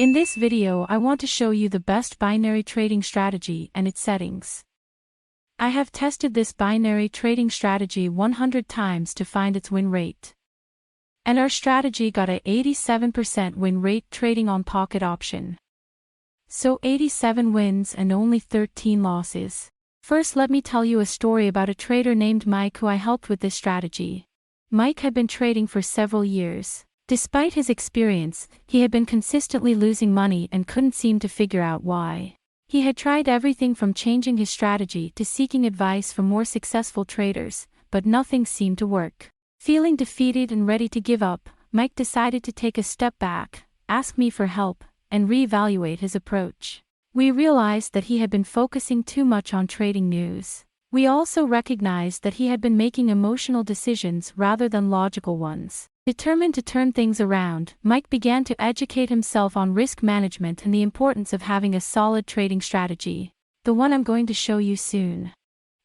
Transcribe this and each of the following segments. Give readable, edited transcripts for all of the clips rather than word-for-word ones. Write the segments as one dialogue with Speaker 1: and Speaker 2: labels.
Speaker 1: In this video I want to show you the best binary trading strategy and its settings. I have tested this binary trading strategy 100 times to find its win rate. And our strategy got a 87% win rate trading on pocket option. So 87 wins and only 13 losses. First, let me tell you a story about a trader named Mike who I helped with this strategy. Mike had been trading for several years. Despite his experience, he had been consistently losing money and couldn't seem to figure out why. He had tried everything from changing his strategy to seeking advice from more successful traders, but nothing seemed to work. Feeling defeated and ready to give up, Mike decided to take a step back, ask me for help, and reevaluate his approach. We realized that he had been focusing too much on trading news. We also recognized that he had been making emotional decisions rather than logical ones. Determined to turn things around, Mike began to educate himself on risk management and the importance of having a solid trading strategy, the one I'm going to show you soon.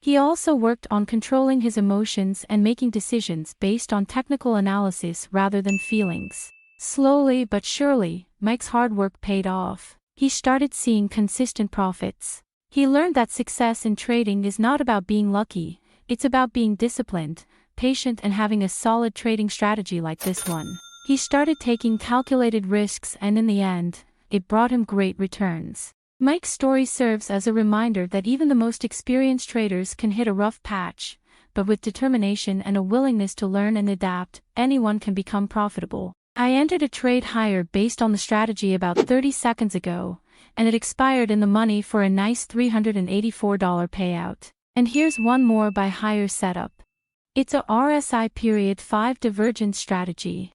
Speaker 1: He also worked on controlling his emotions and making decisions based on technical analysis rather than feelings. Slowly but surely, Mike's hard work paid off. He started seeing consistent profits. He learned that success in trading is not about being lucky, it's about being disciplined, patient, and having a solid trading strategy like this one. He started taking calculated risks, and in the end, it brought him great returns. Mike's story serves as a reminder that even the most experienced traders can hit a rough patch, but with determination and a willingness to learn and adapt, anyone can become profitable. I entered a trade higher based on the strategy about 30 seconds ago, and it expired in the money for a nice $384 payout. And here's one more by higher setup. It's a RSI period 5 divergence strategy.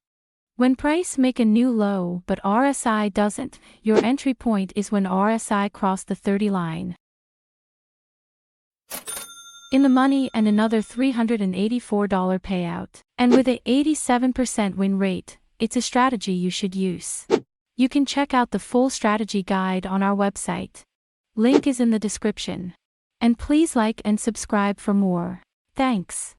Speaker 1: When price make a new low but RSI doesn't, your entry point is when RSI cross the 30 line. In the money and another $384 payout. And with a 87% win rate, it's a strategy you should use. You can check out the full strategy guide on our website. Link is in the description. And please like and subscribe for more. Thanks.